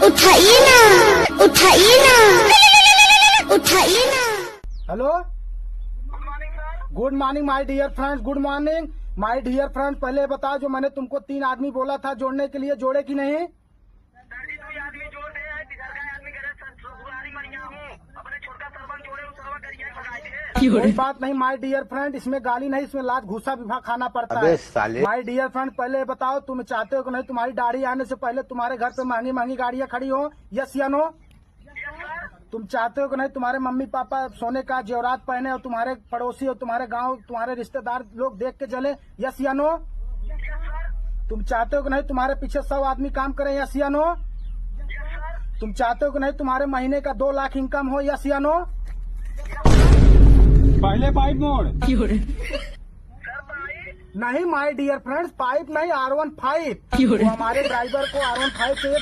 उठाइए ना, उठाइए ना, उठाइए ना। Hello, good morning my dear friends, good morning my dear friends. पहले बताओ, जो मैंने तुमको 3 आदमी बोला था जोड़ने के लिए, जोड़े कि नहीं? कोई बात नहीं माय डियर फ्रेंड, इसमें गाली नहीं, इसमें लात घूसा भी खाना पड़ता है। माय डियर फ्रेंड, पहले बताओ तुम चाहते हो कि नहीं तुम्हारी दाढ़ी आने से पहले तुम्हारे घर पे महंगी महंगी गाड़ियां खड़ी हो? यस या नो? तुम चाहते हो कि नहीं तुम्हारे मम्मी पापा सोने का जेवरात पहने और तुम्हारे पड़ोसी और तुम्हारे गांव तुम्हारे रिश्तेदार लोग देख के चले? यस या नो? तुम चाहते हो कि नहीं तुम्हारे पीछे 100 आदमी काम करें? यस या नो? तुम चाहते हो कि नहीं तुम्हारे महीने का 2 लाख इनकम हो? यस या नो? पहले पाइप मोड़ नहीं माय डियर फ्रेंड्स, पाइप नहीं, R15। हमारे ड्राइवर को R15 चाहिए।